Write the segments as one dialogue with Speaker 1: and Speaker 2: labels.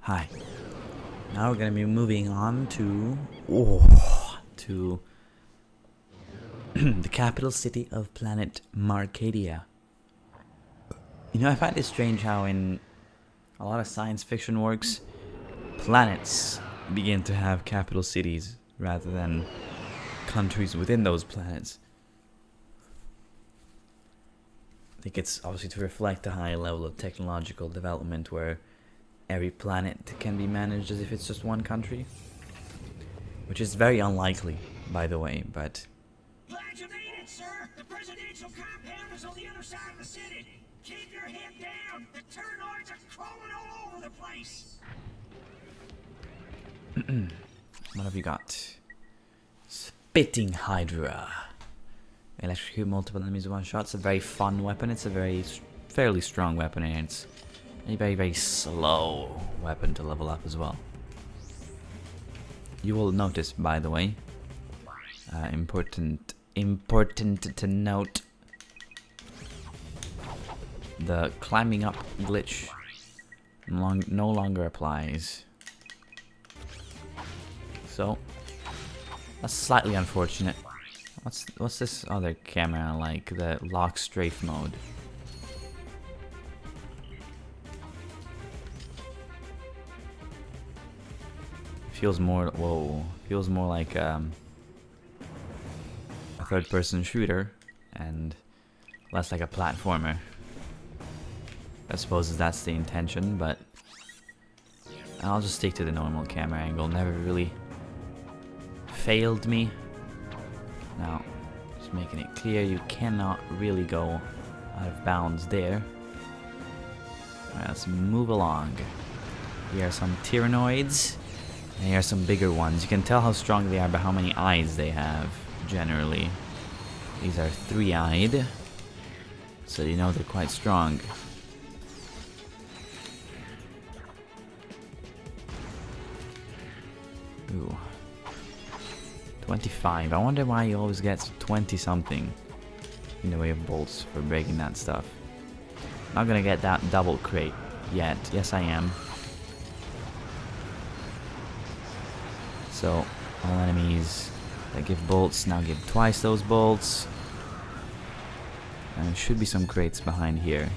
Speaker 1: Hi. Now we're gonna be moving on to the capital city of planet Marcadia. You know, I find it strange how in a lot of science fiction works, planets begin to have capital cities rather than countries within those planets. I think it's obviously to reflect a high level of technological development where every planet can be managed as if it's just one country. Which is very unlikely, by the way, but...
Speaker 2: Glad you made it, sir! The presidential compound is on the other side of the city! Keep your head down! The turnoids are crawling all over the place!
Speaker 1: What have you got? Spitting Hydra. Electrocute multiple enemies with one shot. It's a very fun weapon. It's a fairly strong weapon, and it's a very slow weapon to level up as well. You will notice, by the way, important to note, the climbing up glitch no longer applies. So that's slightly unfortunate. What's this other camera like? The lock strafe mode. Feels more like a third-person shooter and less like a platformer. I suppose that's the intention, but I'll just stick to the normal camera angle. Never really failed me. Now, just making it clear, you cannot really go out of bounds there. Alright, let's move along. Here are some Tyrannoids, and here are some bigger ones. You can tell how strong they are by how many eyes they have, generally. These are 3-eyed, so you know they're quite strong. Ooh. 25. I wonder why he always gets 20-something in the way of bolts for breaking that stuff. Not gonna get that double crate yet. Yes, I am. So, all enemies that give bolts now give twice those bolts. And there should be some crates behind here.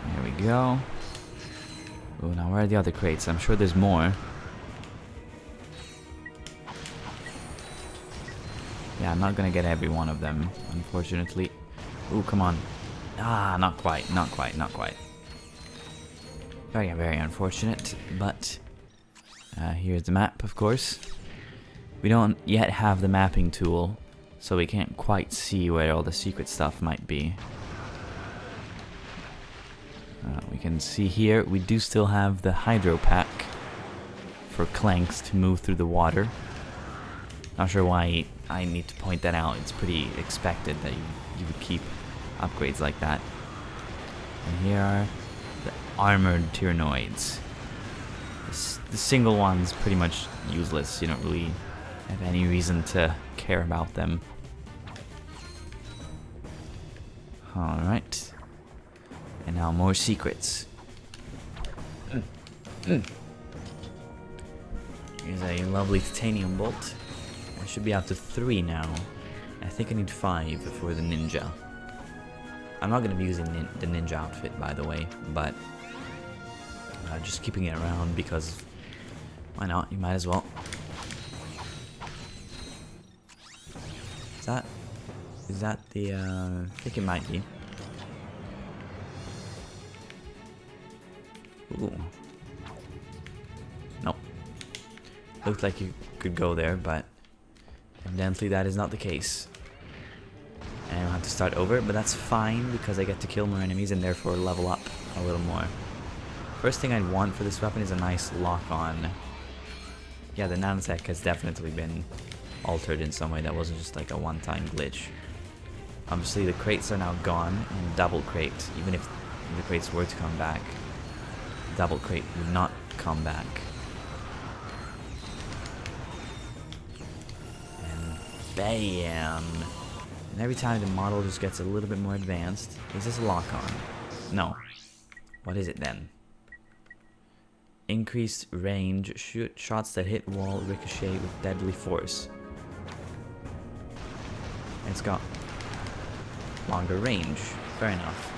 Speaker 1: There we go. Oh, now where are the other crates? I'm sure there's more. Yeah, I'm not gonna get every one of them, unfortunately. Ooh, come on. Ah, not quite. Very unfortunate, but here's the map, of course. We don't yet have the mapping tool, so we can't quite see where all the secret stuff might be. We can see here, we do still have the hydro pack for Clanks to move through the water. Not sure why I need to point that out. It's pretty expected that you would keep upgrades like that. And here are the armored Tyrannoids. The single one's pretty much useless. You don't really have any reason to care about them. Alright. And now more secrets. Here's a lovely titanium bolt. I should be up to 3 now. I think I need 5 for the ninja. I'm not going to be using the ninja outfit, by the way, but just keeping it around because why not? You might as well. Is that the? I think it might be. Ooh. Nope. Looked like you could go there, but evidently that is not the case. And I'll have to start over, but that's fine because I get to kill more enemies and therefore level up a little more. First thing I'd want for this weapon is a nice lock-on. Yeah, the nanotech has definitely been altered in some way. That wasn't just like a one-time glitch. Obviously the crates are now gone, and double crate, even if the crates were to come back, double crate would not come back. And bam! And every time the model just gets a little bit more advanced. Is this a lock-on? No. What is it then? Increased range. Shoot shots that hit wall ricochet with deadly force. It's got longer range. Fair enough.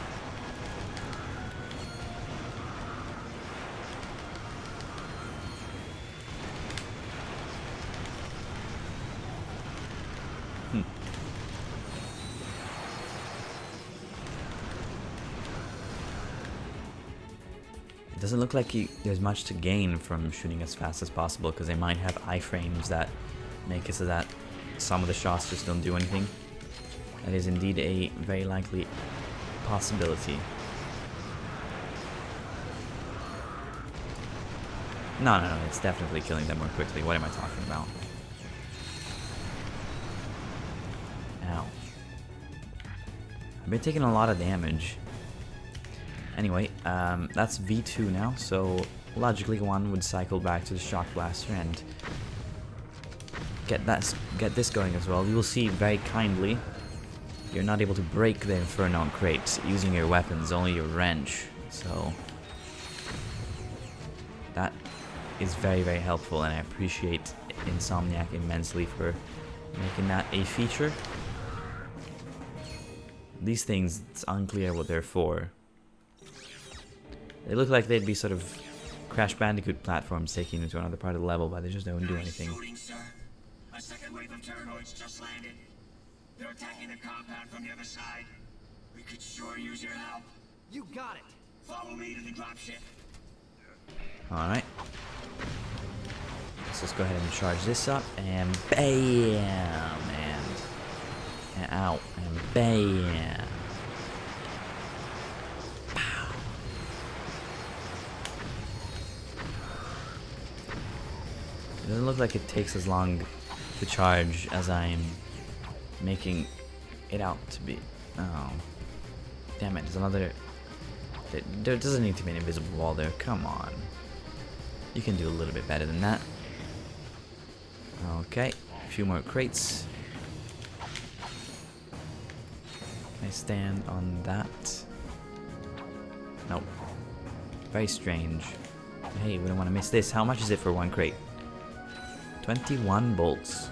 Speaker 1: It doesn't look like there's much to gain from shooting as fast as possible, because they might have iframes that make it so that some of the shots just don't do anything. That is indeed a very likely possibility. No, it's definitely killing them more quickly. What am I talking about? Ow. I've been taking a lot of damage. Anyway, that's V2 now, so logically one would cycle back to the Shock Blaster and get this going as well. You will see very kindly you're not able to break the Inferno crates using your weapons, only your wrench. So that is very, very helpful, and I appreciate Insomniac immensely for making that a feature. These things, it's unclear what they're for. They look like they'd be sort of Crash Bandicoot platforms taking you to another part of the level, but they just don't do anything.
Speaker 2: A second wave of Turnoids just landed. They're attacking the compound from the other side. We could sure use your help.
Speaker 3: You got it.
Speaker 2: Follow me to the dropship.
Speaker 1: Alright. Let's just go ahead and charge this up, and bam! And out, and bam! Pow! It doesn't look like it takes as long to charge as I'm making it out to be. Oh. Damn it, there's another. There doesn't need to be an invisible wall there. Come on. You can do a little bit better than that. Okay, a few more crates. Can I stand on that? Nope. Very strange. Hey, we don't want to miss this. How much is it for one crate? 21 bolts.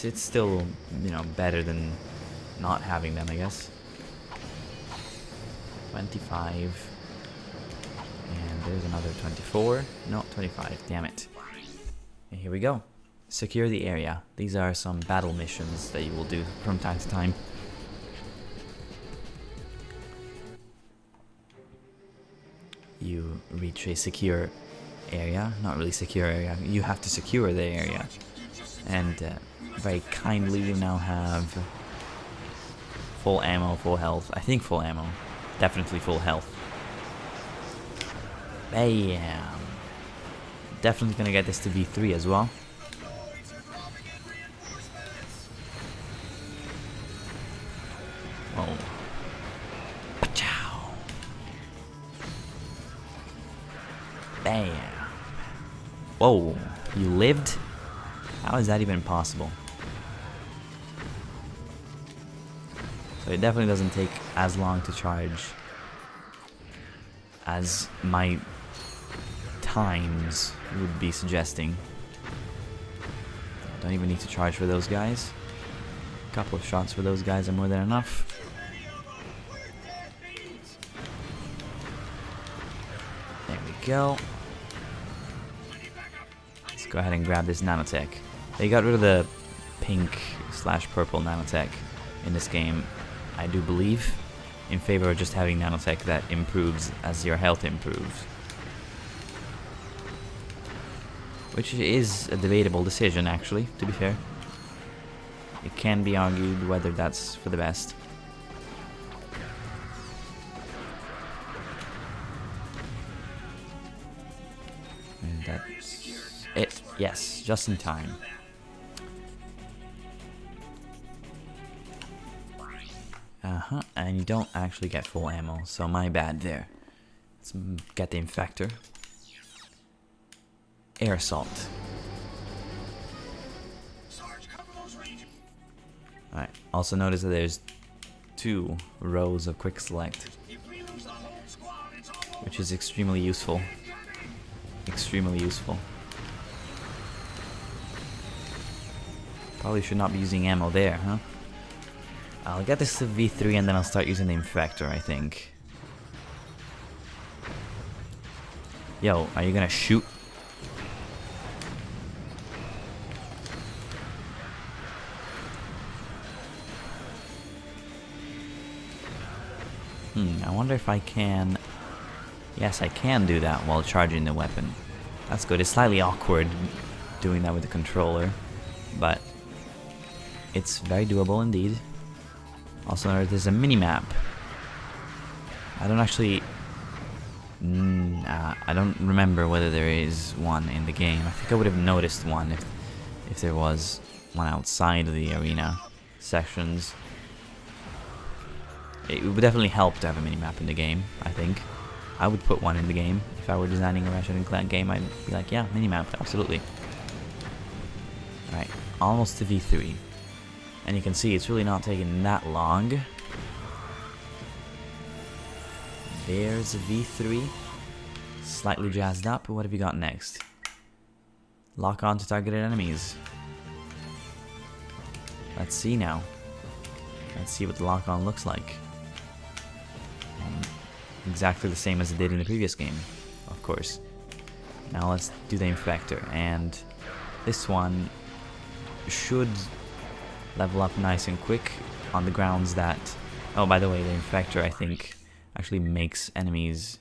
Speaker 1: It's still, you know, better than not having them, I guess. 25. And there's another 24. No, 25. Damn it. And here we go. Secure the area. These are some battle missions that you will do from time to time. You reach a secure area. Not really secure area. You have to secure the area. And very kindly, you now have full ammo, full health. I think full ammo. Definitely full health. Bam! Definitely gonna get this to V3 as well. Oh. Pachow! Bam! Whoa! You lived? How is that even possible? So it definitely doesn't take as long to charge as my times would be suggesting. Don't even need to charge for those guys. A couple of shots for those guys are more than enough. There we go. Let's go ahead and grab this nanotech. They got rid of the pink/purple nanotech in this game, I do believe, in favor of just having nanotech that improves as your health improves. Which is a debatable decision, actually, to be fair. It can be argued whether that's for the best. And that's it. Yes, just in time. And you don't actually get full ammo, so my bad there. Let's get the infector. Air assault. Alright, also notice that there's 2 rows of quick select, which is extremely useful. Extremely useful. Probably should not be using ammo there, huh? I'll get this to V3 and then I'll start using the Infector, I think. Yo, are you gonna shoot? I wonder if I can... Yes, I can do that while charging the weapon. That's good. It's slightly awkward doing that with the controller, but it's very doable indeed. Also notice there's a mini-map. I don't actually... I don't remember whether there is one in the game. I think I would have noticed one if there was one outside of the arena sections. It would definitely help to have a mini-map in the game, I think. I would put one in the game. If I were designing a Ratchet Clank game, I'd be like, yeah, mini-map, absolutely. Alright, almost to V3. And you can see it's really not taking that long. There's a V3. Slightly jazzed up. What have you got next? Lock on to targeted enemies. Let's see now. Let's see what the lock on looks like. Exactly the same as it did in the previous game, of course. Now let's do the Infector, and this one should level up nice and quick on the grounds that... Oh, by the way, the Infector, I think, actually makes enemies...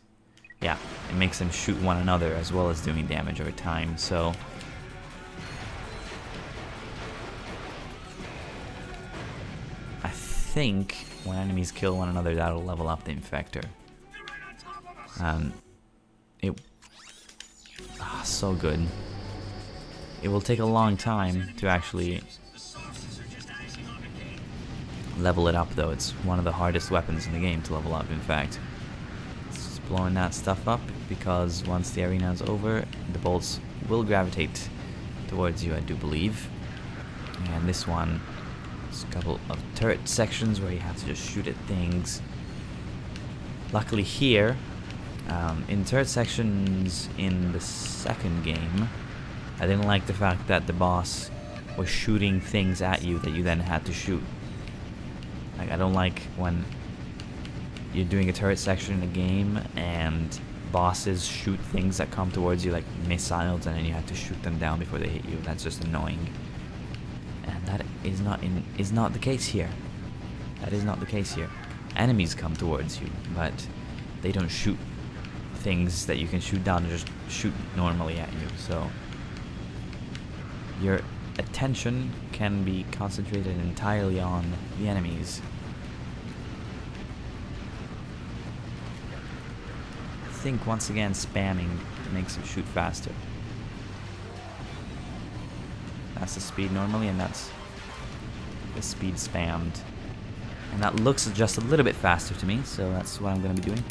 Speaker 1: Yeah, it makes them shoot one another as well as doing damage over time, so... I think when enemies kill one another, that'll level up the Infector. So good. It will take a long time to actually level it up, though. It's one of the hardest weapons in the game to level up, in fact. It's just blowing that stuff up, because once the arena is over, the bolts will gravitate towards you, I do believe. And this one, there's a couple of turret sections where you have to just shoot at things. Luckily here, in turret sections in the second game, I didn't like the fact that the boss was shooting things at you that you then had to shoot. Like, I don't like when you're doing a turret section in a game and bosses shoot things that come towards you like missiles, and then you have to shoot them down before they hit you. That's just annoying. And that is not the case here. That is not the case here. Enemies come towards you, but they don't shoot things that you can shoot down and just shoot normally at you. So your attention can be concentrated entirely on the enemies. I think once again spamming makes them shoot faster. That's the speed normally, and that's the speed spammed. And that looks just a little bit faster to me, so that's what I'm going to be doing.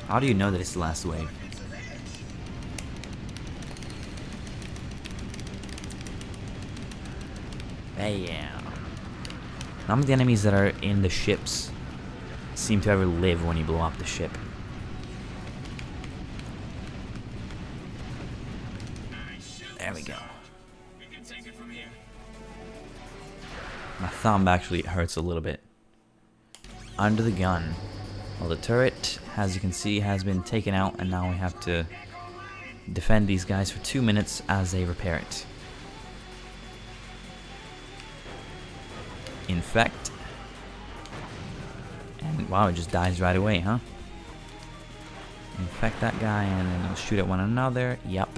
Speaker 1: How do you know that it's the last wave? Bam. None of the enemies that are in the ships seem to ever live when you blow up the ship. There we go. My thumb actually hurts a little bit. Under the gun. Well, the turret, as you can see, has been taken out, and now we have to defend these guys for 2 minutes as they repair it. Infect. And wow, it just dies right away, huh? Infect that guy and then they'll shoot at one another. Yep.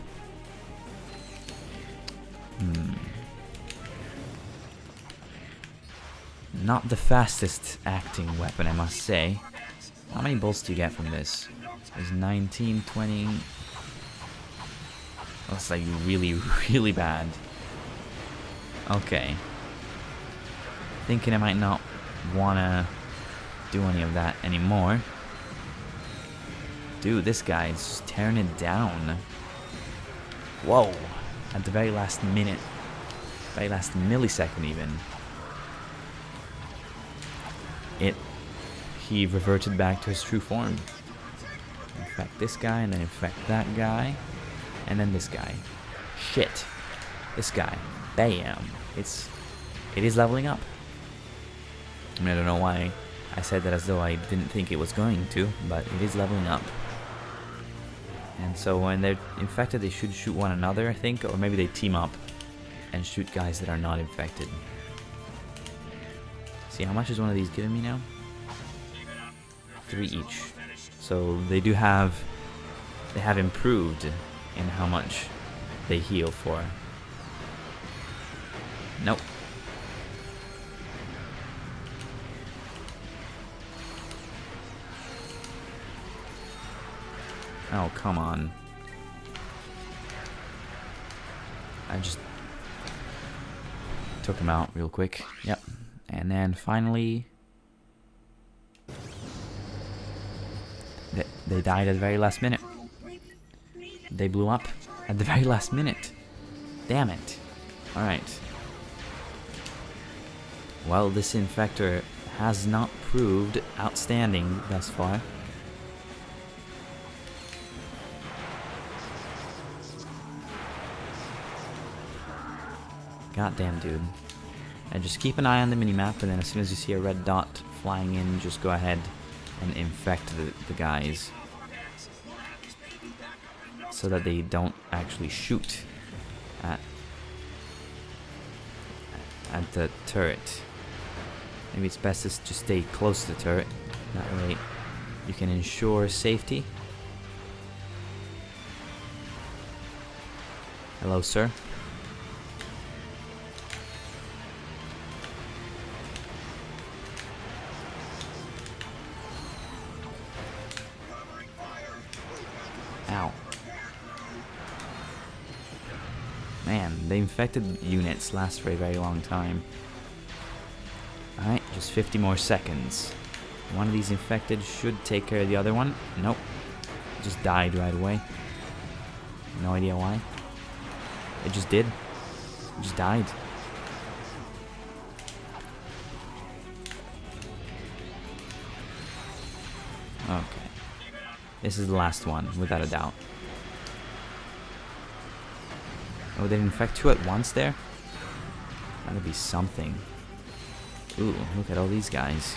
Speaker 1: Not the fastest acting weapon, I must say. How many bolts do you get from this? There's 19, 20... That's like really, really bad. Okay. Thinking I might not wanna do any of that anymore. Dude, this guy's tearing it down. Whoa. at the very last minute, very last millisecond even, he reverted back to his true form. Infect this guy, and then infect that guy, and then this guy. Shit. This guy. Bam. It is leveling up. I mean, I don't know why I said that as though I didn't think it was going to, but it is leveling up. And so when they're infected, they should shoot one another, I think, or maybe they team up and shoot guys that are not infected. See, how much is one of these giving me now? 3 each. So they have improved in how much they heal for. Nope. Oh, come on. I just took him out real quick. Yep. And then finally, they died at the very last minute. They blew up at the very last minute. Damn it. Alright. Well, this infector has not proved outstanding thus far. Goddamn, dude. And just keep an eye on the minimap, and then as soon as you see a red dot flying in, just go ahead and infect the guys, so that they don't actually shoot at the turret. Maybe it's best to just stay close to the turret. That way you can ensure safety. Hello, sir. Ow. Man, the infected units last for a very long time. Alright, just 50 more seconds. One of these infected should take care of the other one. Nope. Just died right away. No idea why. It just did. It just died. Okay. This is the last one, without a doubt. Oh, they infect 2 at once there? That'd be something. Ooh, look at all these guys.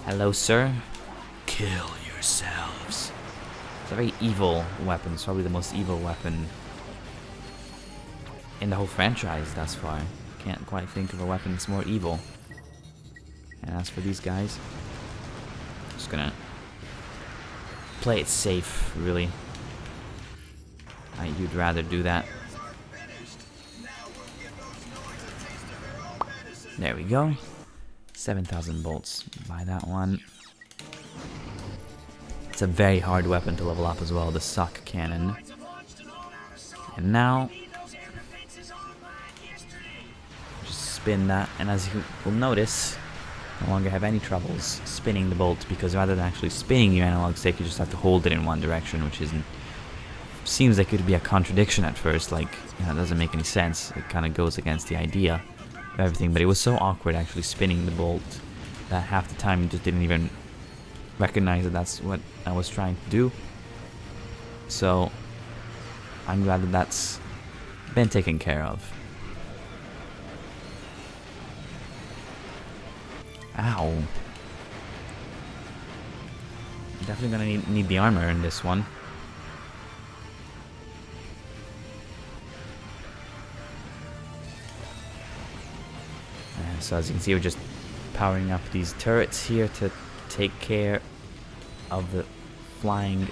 Speaker 1: Hello, sir. Kill yourselves. It's a very evil weapon. It's probably the most evil weapon in the whole franchise thus far. Can't quite think of a weapon that's more evil. And as for these guys, just gonna play it safe, really. You'd rather do that. There we go. 7,000 bolts. Buy that one. It's a very hard weapon to level up as well, the suck cannon. And now, just spin that, and as you will notice, no longer have any troubles spinning the bolt, because rather than actually spinning your analog stick, you just have to hold it in one direction, which seems like it would be a contradiction at first. Like, you know, it doesn't make any sense. It kind of goes against the idea of everything, but it was so awkward actually spinning the bolt that half the time you just didn't even recognize that that's what I was trying to do. So I'm glad that that's been taken care of. Ow. Definitely gonna need the armor in this one. And so as you can see, we're just powering up these turrets here to take care of the flying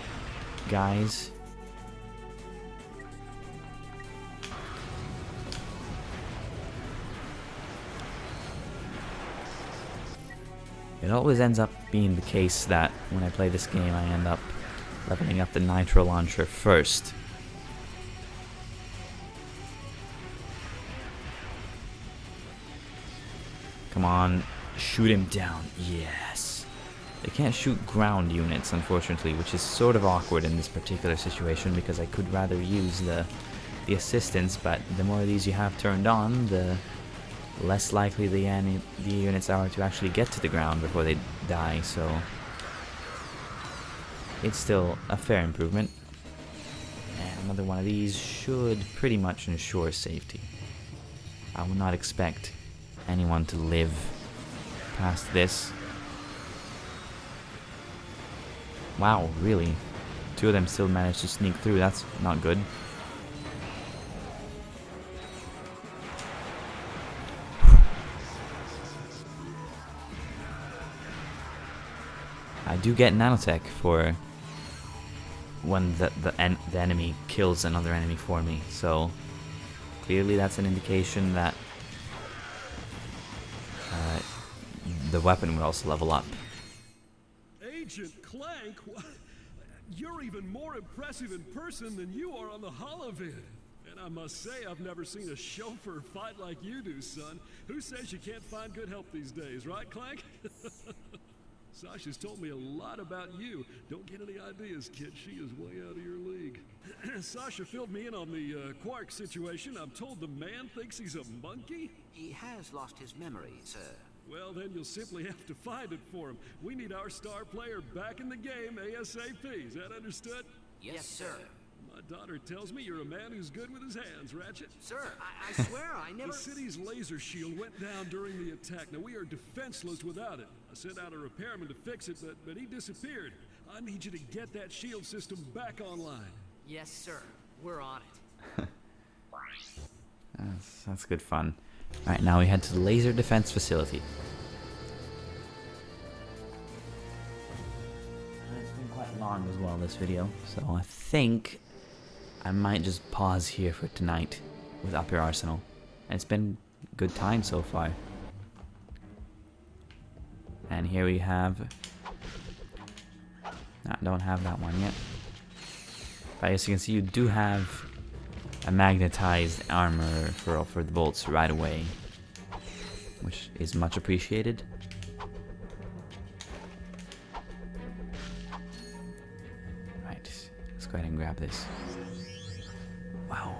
Speaker 1: guys. It always ends up being the case that when I play this game, I end up leveling up the nitro launcher first. Come on, shoot him down. Yes. They can't shoot ground units, unfortunately, which is sort of awkward in this particular situation, because I could rather use the the assistance, but the more of these you have turned on, the less likely the units are to actually get to the ground before they die, so it's still a fair improvement. And another one of these should pretty much ensure safety. I would not expect anyone to live past this. Wow, really? Two of them still managed to sneak through, that's not good. I do get nanotech for when the enemy kills another enemy for me, so clearly that's an indication that the weapon would also level up.
Speaker 3: Agent Clank? You're even more impressive in person than you are on the holovid. And I must say, I've never seen a chauffeur fight like you do, son. Who says you can't find good help these days, right, Clank? Sasha's told me a lot about you. Don't get any ideas, kid. She is way out of your league. Sasha filled me in on the Quark situation. I'm told the man thinks he's a monkey?
Speaker 4: He has lost his memory, sir.
Speaker 3: Well, then you'll simply have to find it for him. We need our star player back in the game ASAP. Is that understood?
Speaker 4: Yes, sir.
Speaker 3: My daughter tells me you're a man who's good with his hands, Ratchet.
Speaker 4: Sir, I swear I never...
Speaker 3: The city's laser shield went down during the attack. Now, we are defenseless without it. I sent out a repairman to fix it, but he disappeared. I need you to get that shield system back online.
Speaker 4: Yes, sir. We're on it.
Speaker 1: That's good fun. Alright, now we head to the laser defense facility. It's been quite long as well, this video, so I think I might just pause here for tonight with Up Your Arsenal. And it's been a good time so far. And here we have... No, don't have that one yet. But as you can see, you do have a magnetized armor for the bolts right away, which is much appreciated. Right, let's go ahead and grab this. Wow.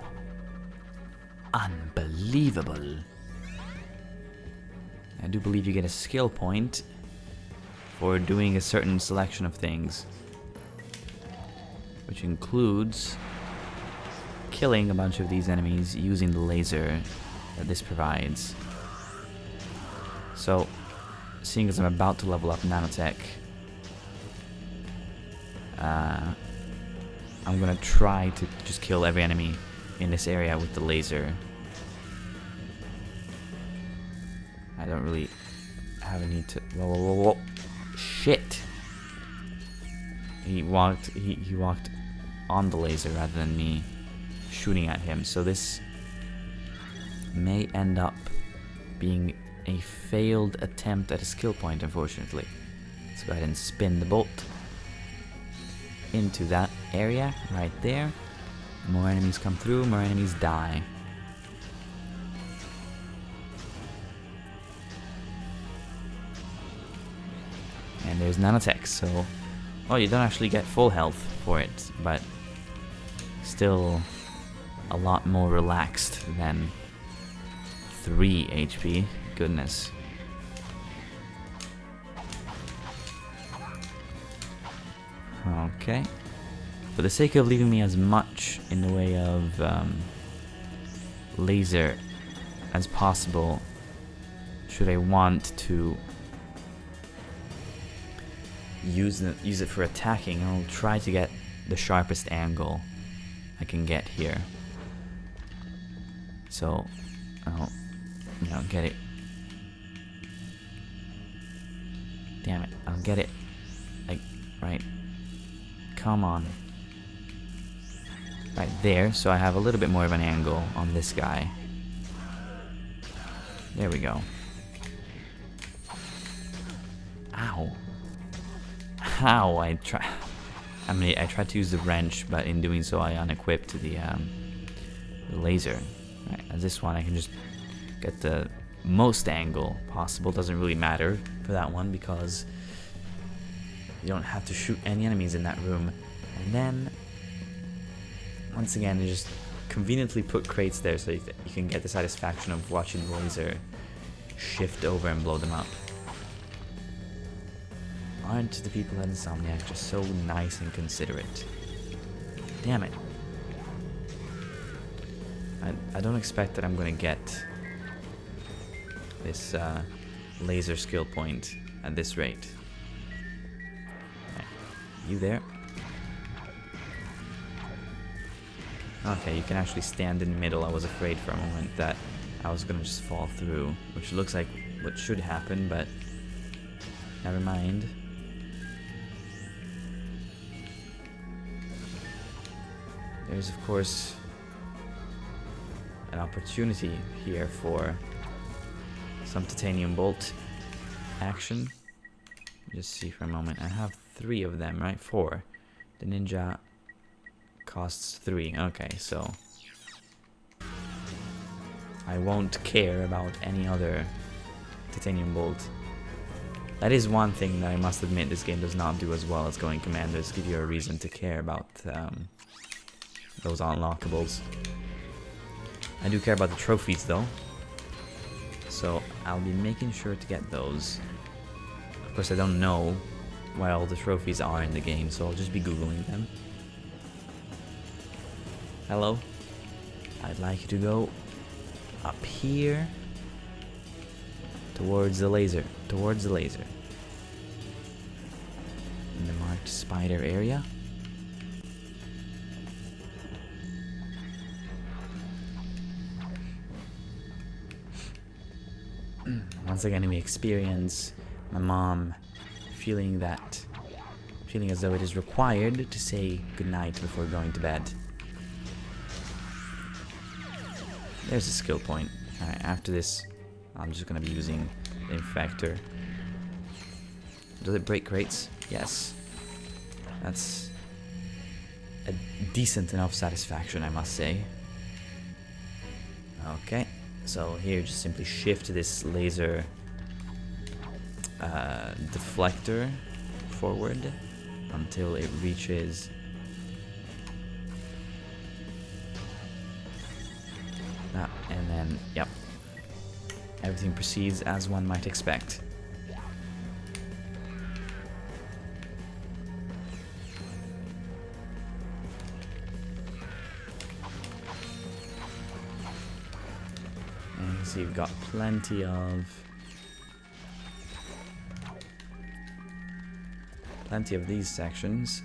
Speaker 1: Unbelievable. I do believe you get a skill point for doing a certain selection of things, which includes killing a bunch of these enemies using the laser that this provides. So, seeing as I'm about to level up nanotech, I'm gonna try to just kill every enemy in this area with the laser. I don't really have a need to... Whoa. Shit! He walked on the laser rather than me shooting at him, so this may end up being a failed attempt at a skill point, unfortunately. Let's go ahead and spin the bolt into that area right there. More enemies come through, more enemies die. And there's nanotech, so... Oh, you don't actually get full health for it, but still a lot more relaxed than 3 HP. Goodness. Okay. For the sake of leaving me as much in the way of laser as possible, should I want to use it for attacking, I'll try to get the sharpest angle I can get here. So I'll, get it. Damn it, I'll get it. Like, right. Come on. Right there, so I have a little bit more of an angle on this guy. There we go. Ow. How I tried to use the wrench, but in doing so I unequipped the laser. Right, and this one I can just get the most angle possible. Doesn't really matter for that one because you don't have to shoot any enemies in that room. And then once again, you just conveniently put crates there so you can get the satisfaction of watching the laser shift over and blow them up. Aren't the people at Insomniac just so nice and considerate? Damn it. I don't expect that I'm gonna get this laser skill point at this rate. Right. You there? Okay, you can actually stand in the middle. I was afraid for a moment that I was gonna just fall through, which looks like what should happen, but never mind. There's of course an opportunity here for some titanium bolt action. Just see for a moment. I have 3 of them, right? 4. The ninja costs 3. Okay, so I won't care about any other titanium bolt. That is one thing that I must admit this game does not do as well as Going Commanders. Give you a reason to care about those unlockables. I do care about the trophies though, so I'll be making sure to get those. Of course I don't know where all the trophies are in the game, so I'll just be googling them. Hello? I'd like you to go up here towards the laser. Towards the laser. In the marked spider area. Once again we experience my mom feeling as though it is required to say goodnight before going to bed. There's a skill point. Alright, after this I'm just gonna be using the infector. Does it break crates? Yes. That's a decent enough satisfaction, I must say. Okay. So here, just simply shift this laser deflector forward until it reaches that, and then, yep, everything proceeds as one might expect. So you've got plenty of these sections.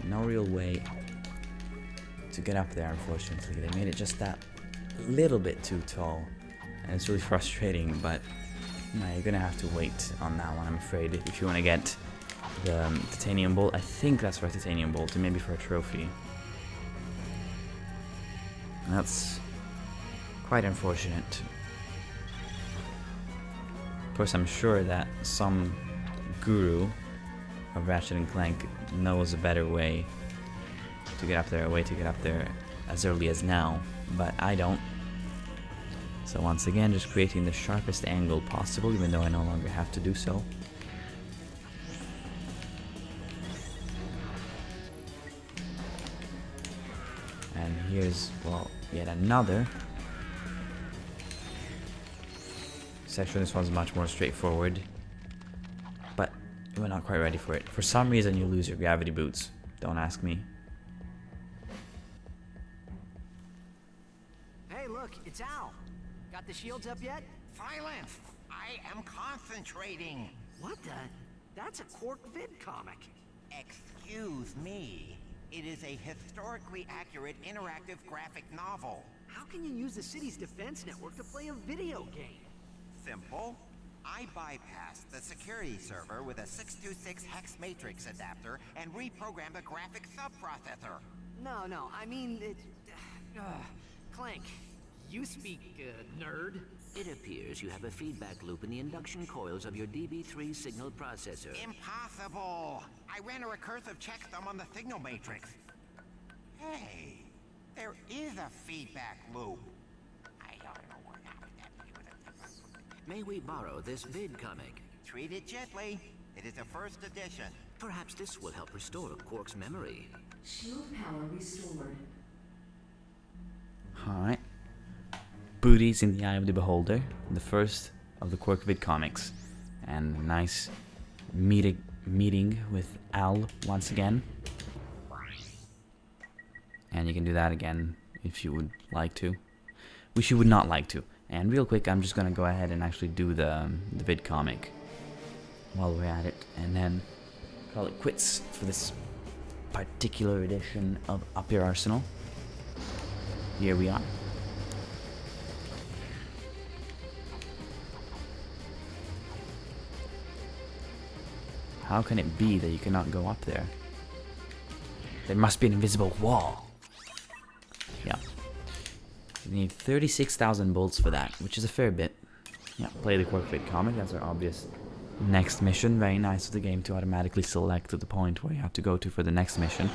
Speaker 1: No real way to get up there, unfortunately. They made it just that little bit too tall, and it's really frustrating, but no, you're gonna have to wait on that one, I'm afraid, if you want to get the titanium bolt. I think that's for a titanium bolt, and maybe for a trophy. That's quite unfortunate. Of course, I'm sure that some guru of Ratchet and Clank knows a better way to get up there, a way to get up there as early as now, but I don't. So once again, just creating the sharpest angle possible, even though I no longer have to do so. And here's, well, yet another section. This one's much more straightforward, but we're not quite ready for it. For some reason you lose your gravity boots. Don't ask me.
Speaker 4: Hey, look, it's Al. Got the shields up yet?
Speaker 2: Silence! I am concentrating.
Speaker 4: What the? That's a Quark vid comic.
Speaker 2: Excuse me. It is a historically accurate interactive graphic novel.
Speaker 4: How can you use the city's defense network to play a video game?
Speaker 2: Simple. I bypassed the security server with a 626 hex matrix adapter and reprogrammed a graphic subprocessor.
Speaker 4: No, I mean, Clank, you speak, nerd.
Speaker 5: It appears you have a feedback loop in the induction coils of your DB3 signal processor.
Speaker 2: Impossible! I ran a recursive checksum on the signal matrix. Hey, there is a feedback loop. I don't know what happened.
Speaker 5: May we borrow this vid comic?
Speaker 2: Treat it gently.
Speaker 6: It is a first edition.
Speaker 5: Perhaps this will help restore Quark's memory.
Speaker 7: Shield power restored.
Speaker 1: Alright. Booty's in the Eye of the Beholder, the first of the Quark vid comics. And a nice meeting with Al once again. And you can do that again if you would like to. Wish you would not like to. And real quick, I'm just gonna go ahead and actually do the vid comic while we're at it, and then call it quits for this particular edition of Up Your Arsenal. Here we are. How can it be that you cannot go up there? There must be an invisible wall. Yeah. You need 36,000 bolts for that, which is a fair bit. Yeah, play the Quark vid comic, that's our obvious next mission. Very nice of the game to automatically select at the point where you have to go to for the next mission.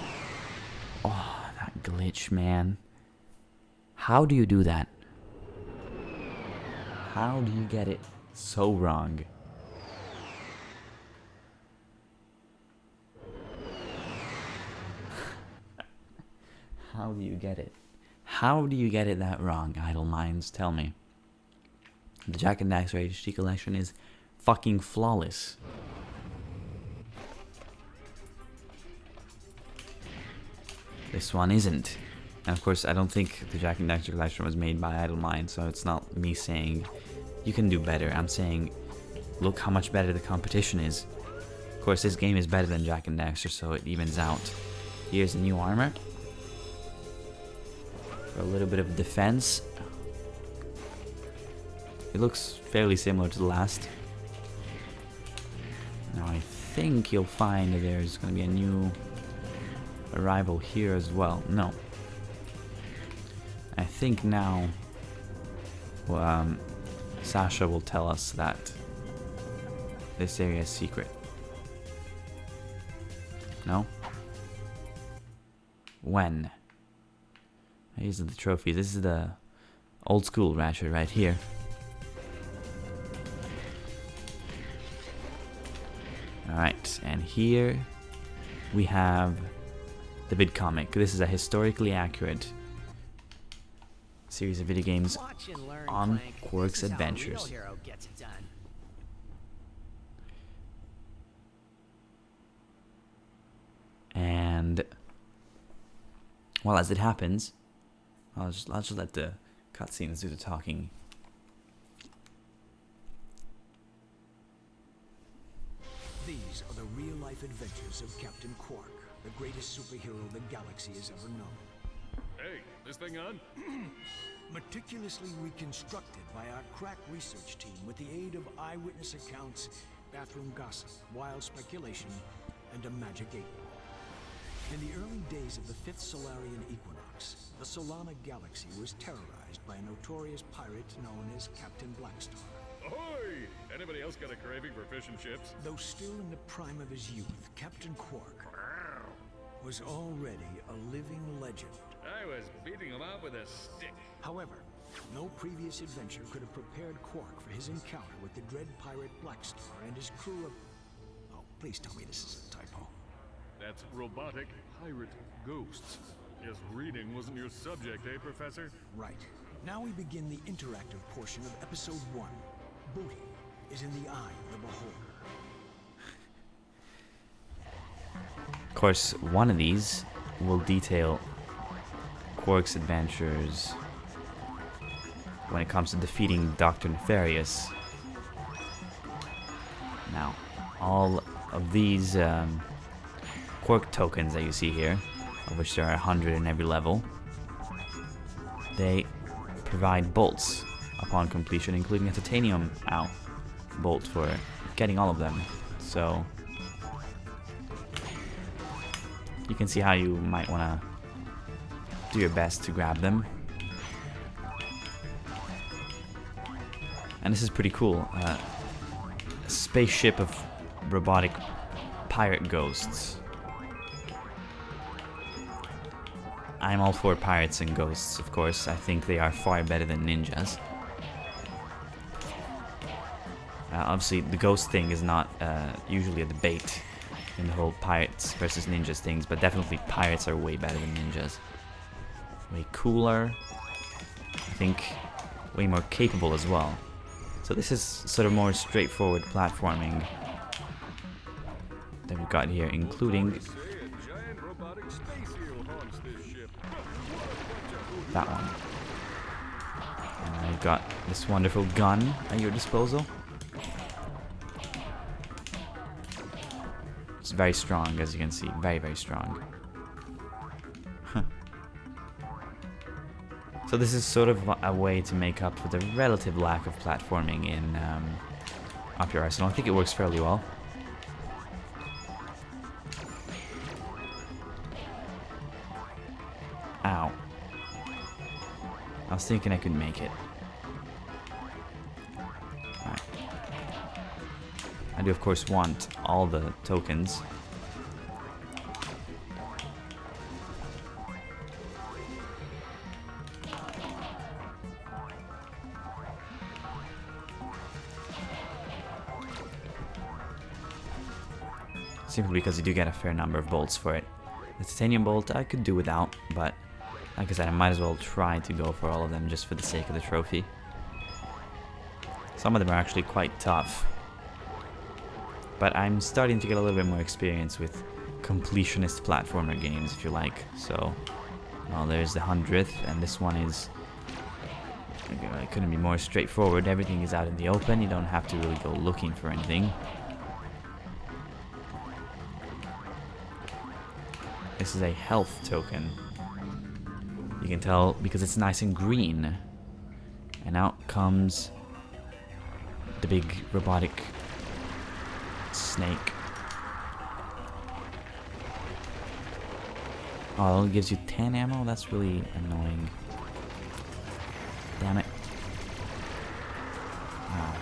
Speaker 1: Oh, that glitch, man. How do you do that? How do you get it so wrong? How do you get it? How do you get it that wrong, idle minds? Tell me. The Jack and Daxter HD collection is fucking flawless. This one isn't. And of course, I don't think the Jack and Daxter collection was made by Idle Minds, so it's not me saying you can do better. I'm saying, look how much better the competition is. Of course, this game is better than Jack and Daxter, so it evens out. Here's the new armor. For a little bit of defense. It looks fairly similar to the last. Now I think you'll find that there's going to be a new arrival here as well. No. I think now Sasha will tell us that this area is secret. No? When? These are the trophies. This is the old school Ratchet right here. Alright, and here we have the vid comic. This is a historically accurate series of video games
Speaker 4: Watch and learn,
Speaker 1: on
Speaker 4: Clank.
Speaker 1: Quark's
Speaker 4: This is how a real
Speaker 1: adventures.
Speaker 4: hero gets it done.
Speaker 1: And well, as it happens, I'll just let the cutscenes do the talking.
Speaker 8: These are the real-life adventures of Captain Quark, the greatest superhero the galaxy has ever known.
Speaker 3: Hey, this thing on?
Speaker 8: Meticulously reconstructed by our crack research team with the aid of eyewitness accounts, bathroom gossip, wild speculation, and a magic 8-ball. In the early days of the 5th Solarian equinox, the Solana galaxy was terrorized by a notorious pirate known as Captain Blackstar.
Speaker 3: Ahoy! Anybody else got a craving for fish and chips?
Speaker 8: Though still in the prime of his youth, Captain Quark was already a living legend.
Speaker 3: I was beating him up with a stick.
Speaker 8: However, no previous adventure could have prepared Quark for his encounter with the dread pirate Blackstar and his crew of... Oh, please tell me this is a typo.
Speaker 3: That's robotic pirate ghosts. Guess reading wasn't your subject, eh, Professor?
Speaker 8: Right. Now we begin the interactive portion of Episode 1. Booty is in the eye of the beholder.
Speaker 1: Of course, one of these will detail Quark's adventures when it comes to defeating Dr. Nefarious. Now, all of these Quark tokens that you see here, of which there are 100 in every level, they provide bolts upon completion, including a titanium bolt for getting all of them. So you can see how you might want to do your best to grab them. And this is pretty cool. A spaceship of robotic pirate ghosts. I'm all for pirates and ghosts, of course. I think they are far better than ninjas. Obviously, the ghost thing is not usually a debate in the whole pirates versus ninjas things, but definitely pirates are way better than ninjas. Way cooler. I think way more capable as well. So this is sort of more straightforward platforming that we've got here, including that one. And now you've got this wonderful gun at your disposal. It's very strong, as you can see. Very, very strong. So this is sort of a way to make up for the relative lack of platforming in Up Your Arsenal. I think it works fairly well. Ow. I was thinking I could make it. Alright. I do of course want all the tokens. Simply because you do get a fair number of bolts for it. The titanium bolt I could do without, but like I said, I might as well try to go for all of them just for the sake of the trophy. Some of them are actually quite tough. But I'm starting to get a little bit more experience with completionist platformer games, if you like. So, well, there's the 100th, and this one is... it couldn't be more straightforward. Everything is out in the open. You don't have to really go looking for anything. This is a health token. You can tell because it's nice and green. And out comes the big robotic snake. Oh, it only gives you 10 ammo? That's really annoying. Damn it. Oh,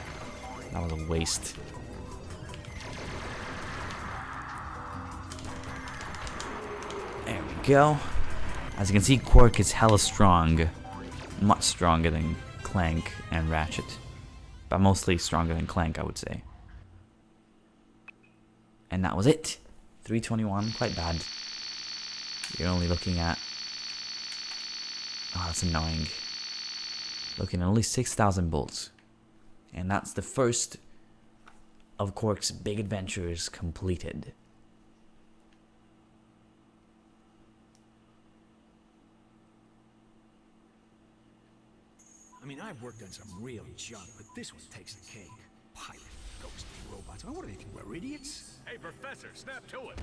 Speaker 1: that was a waste. There we go. As you can see, Quark is hella strong. Much stronger than Clank and Ratchet. But mostly stronger than Clank, I would say. And that was it. 321, quite bad. You're only looking at... oh, that's annoying. Looking at only 6,000 bolts. And that's the first of Quark's big adventures completed.
Speaker 8: I mean, I've worked on some real junk, but this one takes the cake. Pilot, ghost robots. I mean, what do they think? We're idiots?
Speaker 3: Hey, Professor, snap to it.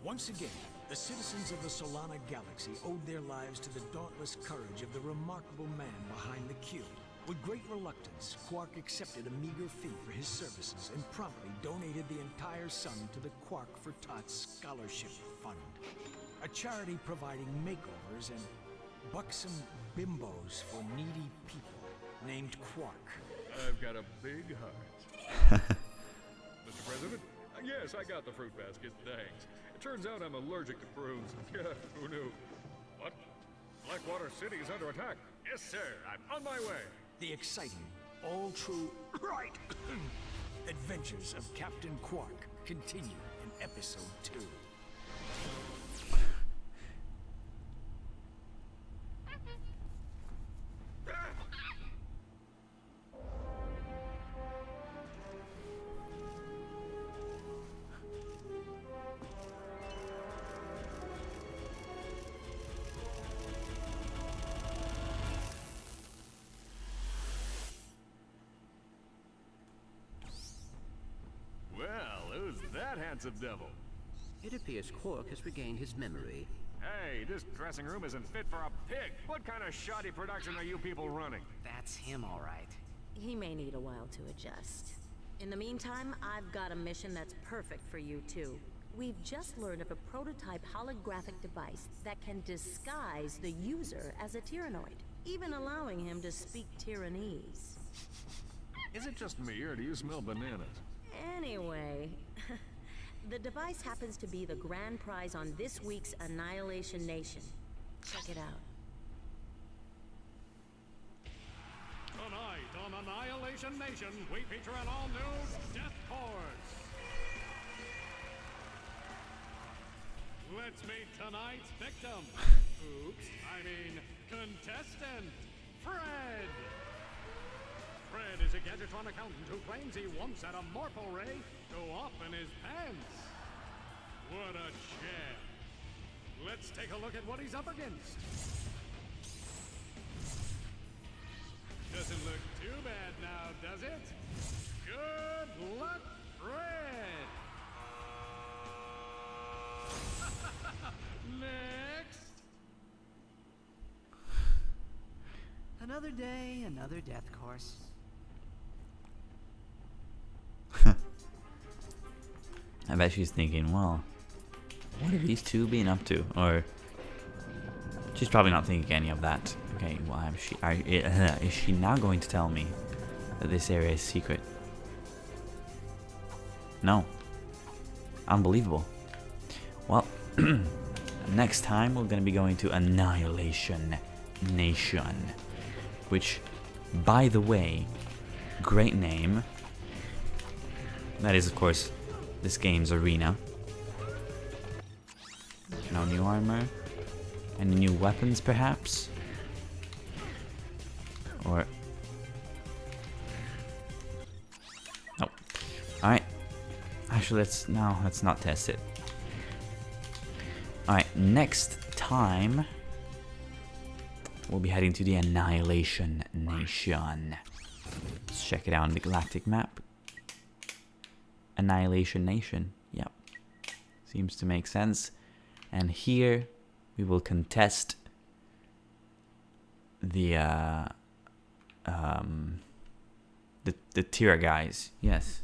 Speaker 8: Once again, the citizens of the Solana Galaxy owed their lives to the dauntless courage of the remarkable man behind the cube. With great reluctance, Quark accepted a meager fee for his services and promptly donated the entire sum to the Quark for Tots Scholarship Fund, a charity providing makeovers and buxom bimbos for needy people named Quark.
Speaker 3: I've got a big heart. Mr. President? Yes, I got the fruit basket, thanks. It turns out I'm allergic to prunes. Who knew? What? Blackwater City is under attack. Yes, sir. I'm on my way.
Speaker 8: The exciting, all-true, right, adventures of Captain Quark continue in Episode 2.
Speaker 3: That handsome devil.
Speaker 5: It appears Quark has regained his memory.
Speaker 3: Hey, this dressing room isn't fit for a pig. What kind of shoddy production are you people running?
Speaker 6: That's him, all right.
Speaker 9: He may need a while to adjust. In the meantime, I've got a mission that's perfect for you two. We've just learned of a prototype holographic device that can disguise the user as a Tyrannoid, even allowing him to speak Tyrannese.
Speaker 3: Is it just me, or do you smell bananas?
Speaker 9: Anyway, the device happens to be the grand prize on this week's Annihilation Nation. Check it out.
Speaker 3: Tonight on Annihilation Nation, we feature an all-new Death Course. Let's meet tonight's victim. Oops, I mean contestant, Fred. Fred is a Gadgetron accountant who claims he once had a Morpho Ray go off in his pants. What a champ. Let's take a look at what he's up against. Doesn't look too bad now, does it? Good luck, Fred! Next!
Speaker 4: Another day, another death course.
Speaker 1: I bet she's thinking, well, what are these two being up to? Or she's probably not thinking any of that. Okay, well, is she now going to tell me that this area is secret? No. Unbelievable. Well, next time we're going to be going to Annihilation Nation, which, by the way, great name. That is, of course, this game's arena. No new armor? Any new weapons, perhaps? Or... oh. Alright. Actually, let's not test it. Alright, next time we'll be heading to the Annihilation Nation. Let's check it out on the galactic map. Annihilation Nation. Yep. Seems to make sense. And here we will contest the Tira guys. Yes.